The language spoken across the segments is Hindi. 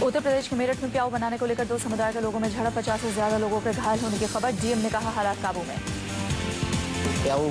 उत्तर प्रदेश के मेरठ में प्याऊ बनाने को लेकर दो समुदाय के लोगों में झड़प, 50 से ज्यादा लोगों के घायल होने की खबर। डीएम ने कहा हालात काबू में। प्याऊ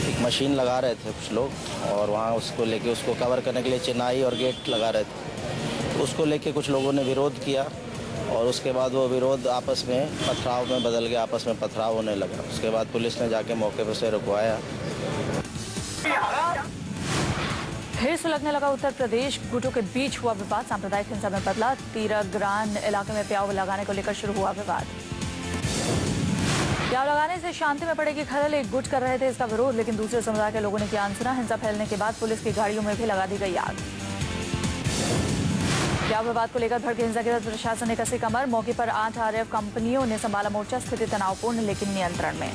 एक मशीन लगा रहे थे कुछ लोग और वहाँ उसको लेके उसको कवर करने के लिए चिनाई और गेट लगा रहे थे। उसको लेके कुछ लोगों ने विरोध किया और उसके बाद वो विरोध आपस में पथराव में बदल गया, आपस में पथराव होने लगा। उसके बाद पुलिस ने जाके मौके पर से रुकवाया। फिर सुलगने लगा उत्तर प्रदेश, गुटों के बीच हुआ विवाद, सांप्रदायिक हिंसा में बदला। तीराग्रान इलाके में प्याऊ लगाने को लेकर शुरू हुआ विवाद। प्याऊ लगाने से शांति में पड़ेगी खलल, एक गुट कर रहे थे इसका विरोध, लेकिन दूसरे समुदाय के लोगों ने किया अनसुना। हिंसा फैलने के बाद पुलिस की गाड़ियों में भी लगा दी गई आग। प्याऊ विवाद को लेकर भड़की हिंसा के बाद प्रशासन ने कसी कमर। मौके पर 8 आरएफ कंपनियों ने संभाला मोर्चा। स्थिति तनावपूर्ण लेकिन नियंत्रण में।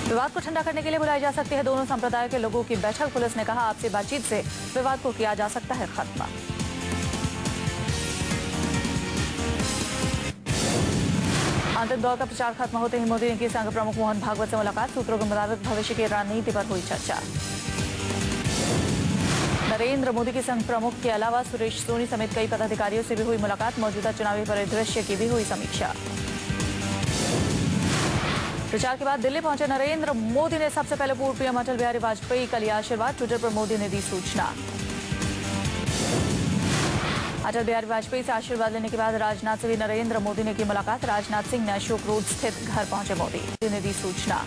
विवाद को ठंडा करने के लिए बुलाई जा सकती है दोनों संप्रदायों के लोगों की बैठक। पुलिस ने कहा आपसी बातचीत से विवाद को किया जा सकता है खत्म। अंतिम दौर का प्रचार खत्म होते ही मोदी ने की संघ प्रमुख मोहन भागवत से मुलाकात। सूत्रों के मुताबिक भविष्य की रणनीति पर हुई चर्चा। नरेंद्र मोदी के संघ प्रमुख के अलावा सुरेश सोनी समेत कई पदाधिकारियों से भी हुई मुलाकात। मौजूदा चुनावी परिदृश्य की भी हुई समीक्षा। प्रचार के बाद दिल्ली पहुंचे नरेंद्र मोदी ने सबसे पहले पूर्व पीएम अटल बिहारी वाजपेयी का लिया आशीर्वाद। ट्विटर पर मोदी ने दी सूचना। अटल बिहारी वाजपेयी से आशीर्वाद लेने के बाद राजनाथ से भी नरेंद्र मोदी ने की मुलाकात। राजनाथ सिंह ने अशोक रोड स्थित घर पहुंचे मोदी ने दी सूचना।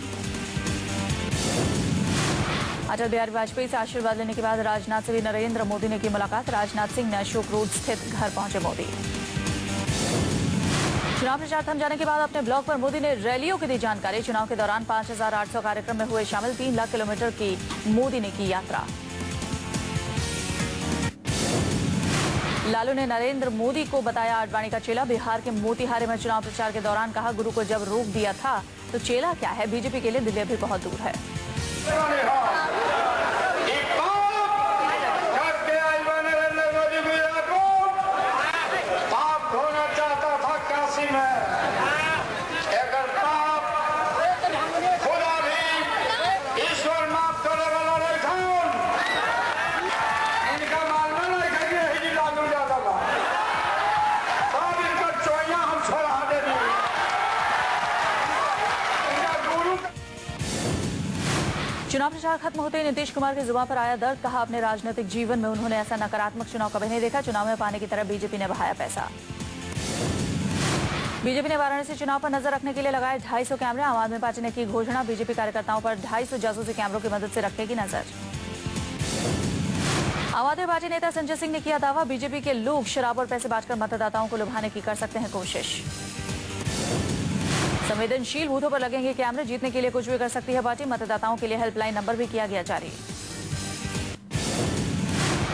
अटल बिहारी वाजपेयी से आशीर्वाद लेने के बाद राजनाथ से भी नरेंद्र मोदी ने की मुलाकात। राजनाथ सिंह ने अशोक रोड स्थित घर पहुंचे मोदी। चुनाव प्रचार थम जाने के बाद अपने ब्लॉग पर मोदी ने रैलियों की दी जानकारी। चुनाव के दौरान 5,800 कार्यक्रम में हुए शामिल। 3 लाख किलोमीटर की मोदी ने की यात्रा। लालू ने नरेंद्र मोदी को बताया आडवाणी का चेला। बिहार के मोतिहारी में चुनाव प्रचार के दौरान कहा गुरु को जब रोक दिया था तो चेला क्या है। बीजेपी के लिए दिल्ली अभी बहुत दूर है। चुनाव प्रचार खत्म होते ही नीतीश कुमार की जुबान पर आया दर्द। कहा अपने राजनीतिक जीवन में उन्होंने ऐसा नकारात्मक चुनाव कभी नहीं देखा। चुनाव में पाने की तरह बीजेपी ने बहाया पैसा। बीजेपी ने वाराणसी चुनाव पर नजर रखने के लिए लगाए 250 कैमरे। आम आदमी पार्टी ने की घोषणा। बीजेपी कार्यकर्ताओं पर 250 जासूसी कैमरों की मदद से रखेगी नजर। आम आदमी पार्टी नेता संजय सिंह ने किया दावा बीजेपी के लोग शराब और पैसे बांटकर मतदाताओं को लुभाने की कर सकते हैं कोशिश। संवेदनशील बूथों पर लगेंगे कैमरे। जीतने के लिए कुछ भी कर सकती है पार्टी। मतदाताओं के लिए हेल्पलाइन नंबर भी किया गया जारी।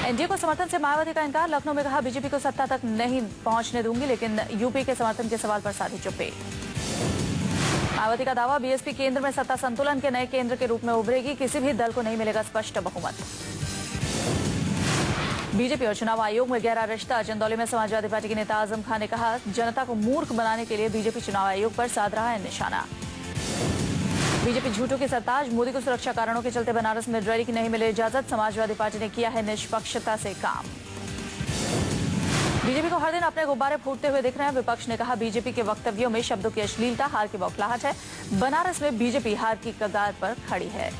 एनडीए को समर्थन से मायावती का इनकार। लखनऊ में कहा बीजेपी को सत्ता तक नहीं पहुंचने दूंगी, लेकिन यूपी के समर्थन के सवाल पर साधी चुप्पी। मायावती का दावा बीएसपी केंद्र में सत्ता संतुलन के नए केंद्र के रूप में उभरेगी। किसी भी दल को नहीं मिलेगा स्पष्ट बहुमत। बीजेपी और चुनाव आयोग में गहरा रिश्ता। चंदौली में समाजवादी पार्टी के नेता आजम खान ने कहा जनता को मूर्ख बनाने के लिए बीजेपी चुनाव आयोग पर साध रहा है निशाना। बीजेपी झूठों की सरताज। मोदी को सुरक्षा कारणों के चलते बनारस में रैली की नहीं मिली इजाजत। समाजवादी पार्टी ने किया है निष्पक्षता से काम। बीजेपी को हर दिन अपने गुब्बारे फूटते हुए दिख रहे हैं। विपक्ष ने कहा बीजेपी के वक्तव्यों में शब्दों की अश्लीलता, हार की बौखलाहट है। बनारस में बीजेपी हार की कगार पर खड़ी है।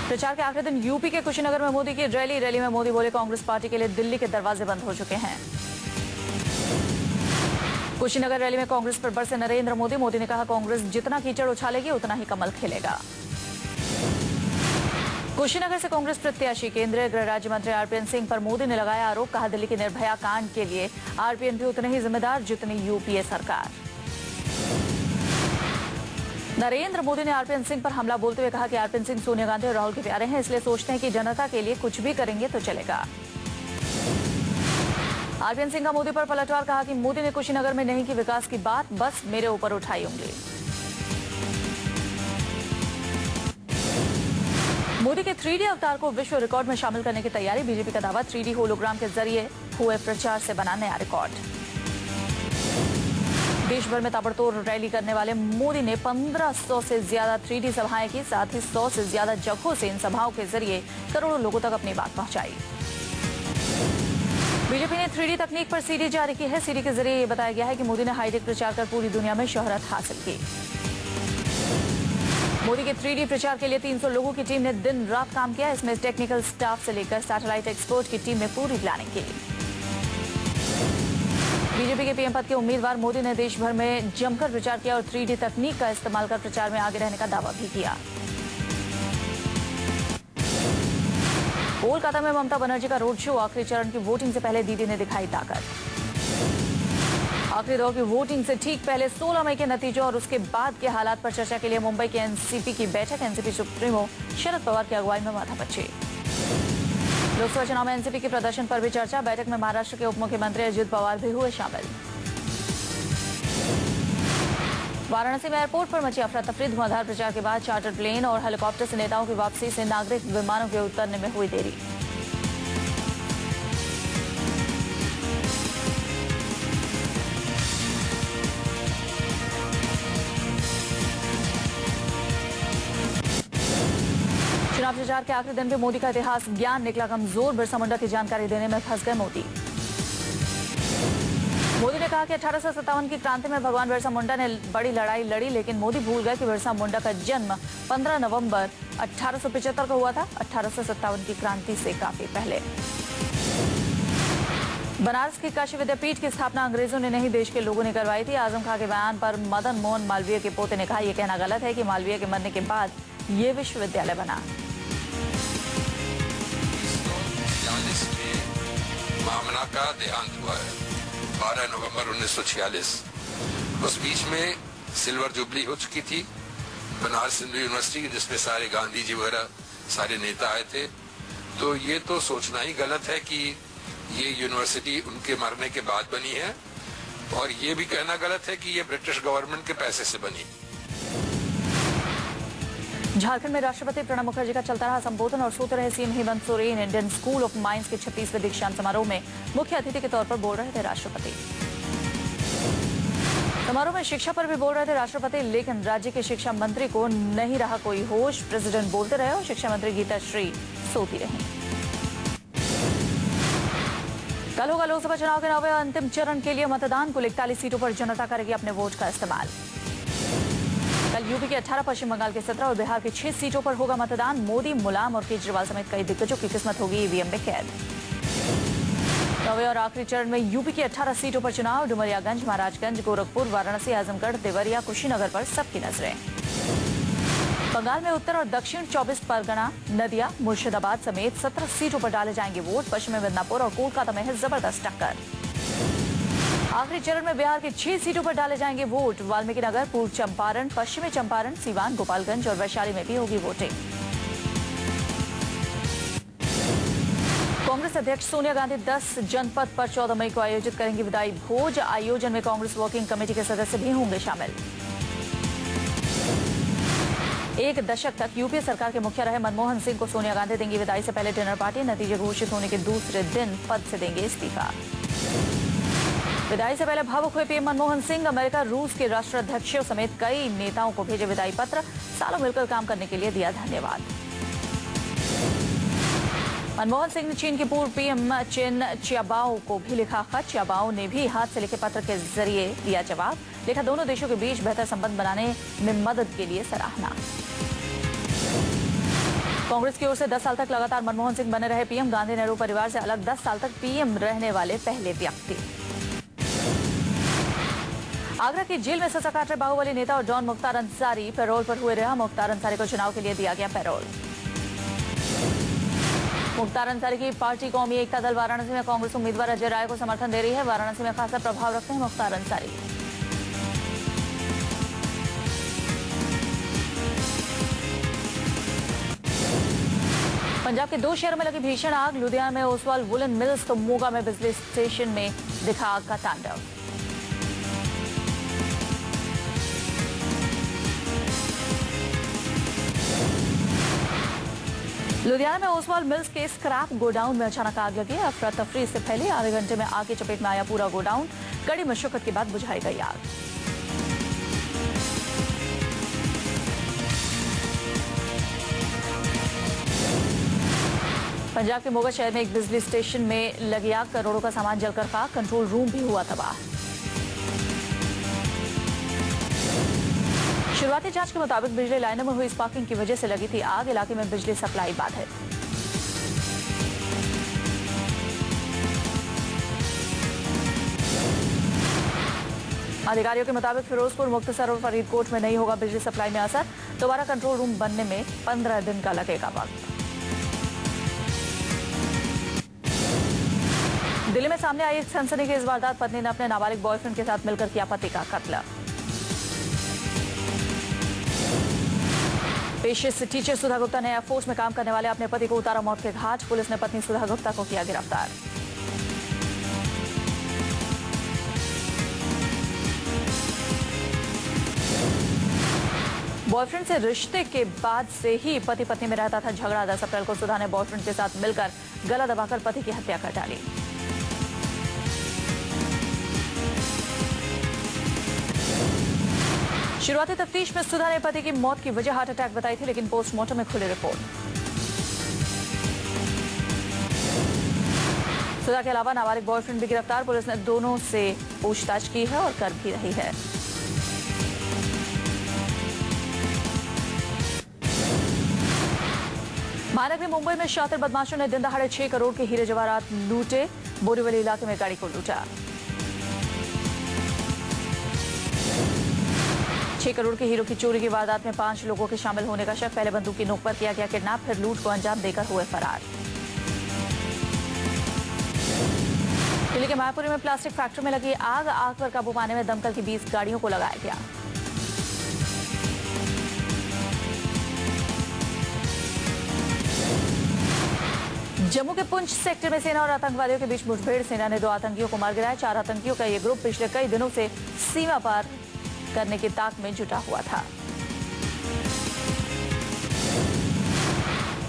प्रचार के आखिरी दिन यूपी के कुशीनगर में मोदी की रैली में मोदी बोले कांग्रेस पार्टी के लिए दिल्ली के दरवाजे बंद हो चुके हैं। कुशीनगर रैली में कांग्रेस पर बरसे नरेंद्र मोदी। मोदी ने कहा कांग्रेस जितना कीचड़ उछालेगी उतना ही कमल खिलेगा। कुशीनगर से कांग्रेस प्रत्याशी केंद्रीय गृह राज्य मंत्री आरपीएन सिंह पर मोदी ने लगाया आरोप। कहा दिल्ली के निर्भया कांड के लिए आरपीएन भी उतने ही जिम्मेदार जितनी यूपीए सरकार। नरेंद्र मोदी ने आरपीएन सिंह पर हमला बोलते हुए कहा कि आरपीएन सिंह सोनिया गांधी और राहुल के प्यारे हैं, इसलिए सोचते हैं कि जनता के लिए कुछ भी करेंगे तो चलेगा। आरपीएन सिंह का मोदी पर पलटवार। कहा कि मोदी ने कुशीनगर में नहीं की विकास की बात, बस मेरे ऊपर उठाई उंगली। मोदी के 3D अवतार को विश्व रिकॉर्ड में शामिल करने की तैयारी। बीजेपी का दावा 3D होलोग्राम के जरिए हुए प्रचार से बना नया रिकॉर्ड। देश भर में ताबड़तोड़ रैली करने वाले मोदी ने 1500 से ज्यादा 3D सभाएं की, साथ ही 100 से ज्यादा जगहों से इन सभाओं के जरिए करोड़ों लोगों तक अपनी बात पहुंचाई। बीजेपी ने 3D तकनीक पर सीडी जारी की है। सीडी के जरिए ये बताया गया है कि मोदी ने हाईटेक प्रचार कर पूरी दुनिया में शोहरत हासिल की। मोदी के 3D प्रचार के लिए 300 लोगों की टीम ने दिन रात काम किया। इसमें टेक्निकल स्टाफ से लेकर सैटेलाइट एक्सपर्ट की टीम ने पूरी प्लानिंग की। बीजेपी के पीएम पद के उम्मीदवार मोदी ने देश भर में जमकर प्रचार किया और 3D तकनीक का इस्तेमाल कर प्रचार में आगे रहने का दावा भी किया। कोलकाता में ममता बनर्जी का रोड शो, आखिरी चरण की वोटिंग से पहले दीदी ने दिखाई ताकत। आखिरी दौर की वोटिंग से ठीक पहले 16 मई के नतीजों और उसके बाद के हालात पर चर्चा के लिए मुंबई के एनसीपी की बैठक। एनसीपी सुप्रीमो शरद पवार की अगुवाई में माथापच्ची। लोकसभा चुनाव में एनसीपी के प्रदर्शन पर भी चर्चा। बैठक में महाराष्ट्र के उप मुख्यमंत्री अजित पवार भी हुए शामिल। वाराणसी में एयरपोर्ट पर मची अफरा तफरी। धुआंधार प्रचार के बाद चार्टर प्लेन और हेलीकॉप्टर से नेताओं की वापसी से नागरिक विमानों के उतरने में हुई देरी। चुनाव प्रचार के आखिरी दिन भी मोदी का इतिहास ज्ञान निकला कमजोर। बिरसा मुंडा की जानकारी देने में फंस गए मोदी। मोदी ने कहा कि 1857 की क्रांति में भगवान बिरसा मुंडा ने बड़ी लड़ाई लड़ी, लेकिन मोदी भूल गए कि बिरसा मुंडा का जन्म 15 नवंबर 1875 को हुआ था, 1857 की क्रांति से काफी पहले। बनारस की काशी विद्यापीठ की स्थापना अंग्रेजों ने नहीं, देश के लोगों ने करवाई थी। आजम खां के बयान पर मदन मोहन मालवीय के पोते ने कहा, यह कहना गलत है कि मालवीय के मरने के बाद ये विश्वविद्यालय बना। मामना का देहांत हुआ है 12 नवंबर 1946। उस बीच में सिल्वर जुबली हो चुकी थी बनारस हिंदू यूनिवर्सिटी की, जिसमें सारे गांधी जी वगैरह सारे नेता आए थे। तो ये तो सोचना ही गलत है कि ये यूनिवर्सिटी उनके मरने के बाद बनी है, और ये भी कहना गलत है कि ये ब्रिटिश गवर्नमेंट के पैसे से बनी। झारखंड में राष्ट्रपति प्रणब मुखर्जी का चलता रहा संबोधन और सोते रहे CM Hemant Soren. Indian school of mines के 36वें दीक्षांत समारोह में मुख्य अतिथि के तौर पर बोल रहे थे राष्ट्रपति। समारोह में शिक्षा पर भी बोल रहे थे राष्ट्रपति, लेकिन राज्य के शिक्षा मंत्री को नहीं रहा कोई होश। प्रेसिडेंट बोलते रहे और शिक्षा मंत्री गीता श्री सोती रही। कल होगा लोकसभा चुनाव के 9वें अंतिम चरण के लिए मतदान। कुल 41 सीटों पर जनता करेगी अपने वोट का इस्तेमाल। कल यूपी के 18, पश्चिम बंगाल के 17 और बिहार के 6 सीटों पर होगा मतदान। मोदी, मुलायम और केजरीवाल समेत कई दिग्गजों की किस्मत होगी ईवीएम में कैद। 9वें और आखिरी चरण में यूपी की 18 सीटों पर चुनाव। डुमरियागंज, महाराजगंज, गोरखपुर, वाराणसी, आजमगढ़, देवरिया, कुशीनगर पर सबकी नजरें। बंगाल में उत्तर और दक्षिण 24 परगना, नदिया, मुर्शिदाबाद समेत 17 सीटों पर डाले जाएंगे वोट। पश्चिम मिदनापुर और कोलकाता में है जबरदस्त टक्कर। आखिरी चरण में बिहार की 6 सीटों पर डाले जाएंगे वोट। वाल्मीकि नगर, पूर्व चंपारण, पश्चिमी चंपारण, सीवान, गोपालगंज और वैशाली में भी होगी वोटिंग। कांग्रेस अध्यक्ष सोनिया गांधी 10 जनपद पर 14 मई को आयोजित करेंगी विदाई भोज। आयोजन में कांग्रेस वर्किंग कमेटी के सदस्य भी होंगे शामिल। एक दशक तक यूपीए सरकार के मुखिया रहे मनमोहन सिंह को सोनिया गांधी देंगी विदाई से पहले डिनर पार्टी। नतीजे घोषित होने के दूसरे दिन पद से देंगे इस्तीफा। विदाई से पहले भावुक हुए पीएम मनमोहन सिंह अमेरिका, रूस के राष्ट्राध्यक्षों समेत कई नेताओं को भेजे विदाई पत्र। सालों मिलकर काम करने के लिए दिया धन्यवाद। मनमोहन सिंह ने चीन के पूर्व पीएम चेन चियाबाओ को भी लिखा खत। चियाबाओ ने भी हाथ से लिखे पत्र के जरिए दिया जवाब। लिखा, दोनों देशों के बीच बेहतर संबंध बनाने में मदद के लिए सराहना। कांग्रेस की ओर से 10 साल तक लगातार मनमोहन सिंह बने रहे पीएम। गांधी नेहरू परिवार से अलग 10 साल तक पीएम रहने वाले पहले व्यक्ति। आगरा की जेल में सजा काट रहे बाहुबली नेता और डॉन मुख्तार अंसारी पैरोल पर हुए रहा। मुख्तार अंसारी को चुनाव के लिए दिया गया पैरोल। मुख्तार अंसारी की पार्टी कौमी एकता दल वाराणसी में कांग्रेस उम्मीदवार अजय राय को समर्थन दे रही है। वाराणसी में खासा प्रभाव रखते हैं मुख्तार अंसारी। पंजाब के 2 शहरों में लगी भीषण आग। लुधियाना में ओसवाल वुलन मिल्स तो मोगा में बिजली स्टेशन में दिखा आग का तांडव। लुधियाना में ओसवाल मिल्स के स्क्रैप गोडाउन में अचानक आग लगी। अफरा तफरी से पहले आधे घंटे में आग की चपेट में आया पूरा गोडाउन। कड़ी मशक्कत के बाद बुझाई गई आग। पंजाब के मोगा शहर में एक बिजली स्टेशन में लगी आग, करोड़ों का सामान जलकर खाक, कंट्रोल रूम भी हुआ तबाह। शुरुआती जांच के मुताबिक बिजली लाइनों में हुई स्पार्किंग की वजह से लगी थी आग। इलाके में बिजली सप्लाई बाधित। अधिकारियों के मुताबिक फिरोजपुर, मुक्तसर और फरीदकोट में नहीं होगा बिजली सप्लाई में असर। दोबारा कंट्रोल रूम बनने में 15 दिन का लगेगा वक्त। दिल्ली में सामने आई एक सनसनीखेज वारदात। पत्नी ने अपने नाबालिग बॉयफ्रेंड के साथ मिलकर किया पति का कत्ल। पेशे से टीचर सुधा गुप्ता ने एयरफोर्स में काम करने वाले अपने पति को उतारा मौत के घाट। पुलिस ने पत्नी सुधा गुप्ता को किया गिरफ्तार। बॉयफ्रेंड से रिश्ते के बाद से ही पति पत्नी में रहता था झगड़ा। 10 अप्रैल को सुधा ने बॉयफ्रेंड के साथ मिलकर गला दबाकर पति की हत्या कर डाली। शुरुआती तफ्तीश में सुधा ने पति की मौत की वजह हार्ट अटैक बताई थी, लेकिन पोस्टमार्टम में खुली रिपोर्ट। सुधा के अलावा नाबालिग बॉयफ्रेंड भी गिरफ्तार। पुलिस ने दोनों से पूछताछ की है और कर भी रही है। महानगर मुंबई में शातिर बदमाशों ने दिन दहाड़े 6 करोड़ के हीरे जवाहरात लूटे। बोरीवली इलाके में गाड़ी को लूटा। 6 करोड़ के हीरो की चोरी की वारदात में 5 लोगों के शामिल होने का शक। पहले बंदूक की नोक पर किया गया किडनैप, फिर लूट को अंजाम देकर हुए फरार। दिल्ली के मायापुरी में प्लास्टिक फैक्ट्री में लगी आग। आग पर काबू पाने में दमकल की 20 गाड़ियों को लगाया गया। जम्मू के पुंछ सेक्टर में सेना और आतंकवादियों के बीच मुठभेड़। सेना ने 2 आतंकियों को मार गिराया। 4 आतंकियों का यह ग्रुप पिछले कई दिनों से सीमा पार करने की ताक में जुटा हुआ था।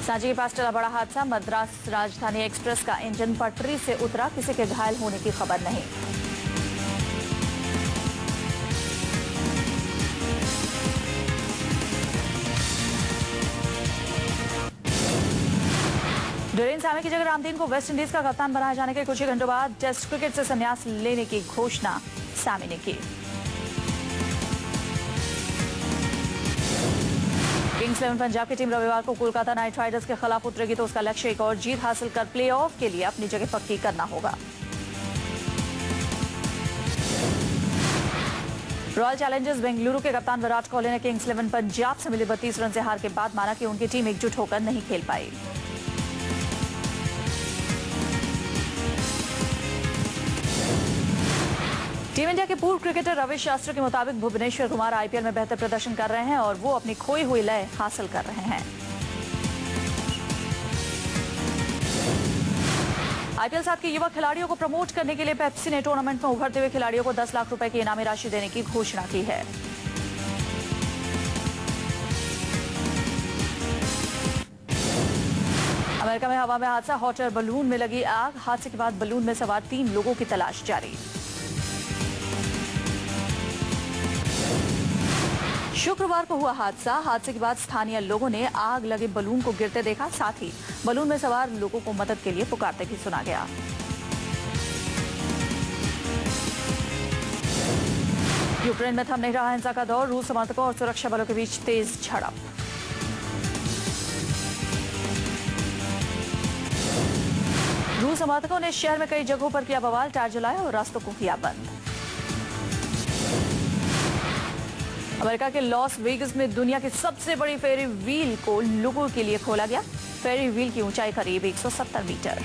सांची के पास चला बड़ा हादसा। मद्रास राजधानी एक्सप्रेस का इंजन पटरी से उतरा। किसी के घायल होने की खबर नहीं। डोरेन सामी की जगह रामदीन को वेस्ट इंडीज का कप्तान बनाए जाने के कुछ ही घंटों बाद टेस्ट क्रिकेट से संन्यास लेने की घोषणा सामी ने की। किंग्स 11 पंजाब की टीम रविवार को कोलकाता नाइट राइडर्स के खिलाफ उतरेगी, तो उसका लक्ष्य एक और जीत हासिल कर प्लेऑफ के लिए अपनी जगह पक्की करना होगा। रॉयल चैलेंजर्स बेंगलुरु के कप्तान विराट कोहली ने किंग्स 11 पंजाब से मिली 32 रन से हार के बाद माना कि उनकी टीम एकजुट होकर नहीं खेल पाई। टीम इंडिया के पूर्व क्रिकेटर रवि शास्त्री के मुताबिक भुवनेश्वर कुमार आईपीएल में बेहतर प्रदर्शन कर रहे हैं और वो अपनी खोई हुई लय हासिल कर रहे हैं। आईपीएल 7 के युवा खिलाड़ियों को प्रमोट करने के लिए पेप्सी ने टूर्नामेंट में उभरते हुए खिलाड़ियों को 10 लाख रुपए की इनामी राशि देने की घोषणा की है। अमेरिका में हवा में हादसा। हॉट एयर बलून में लगी आग। हादसे के बाद बलून में सवार 3 लोगों की तलाश जारी। शुक्रवार को हुआ हादसा। हादसे के बाद स्थानीय लोगों ने आग लगे बलून को गिरते देखा। साथ ही बलून में सवार लोगों को मदद के लिए पुकारते भी सुना गया। यूक्रेन में थम नहीं रहा हिंसा का दौर। रूस समर्थकों और सुरक्षा बलों के बीच तेज झड़प। रूस समर्थकों ने शहर में कई जगहों पर किया बवाल, टायर जलाया और रास्तों को किया बंद। अमेरिका के लॉस वेगस में दुनिया की सबसे बड़ी फेरी व्हील को लोगों के लिए खोला गया। फेरी व्हील की ऊंचाई करीब 170 मीटर।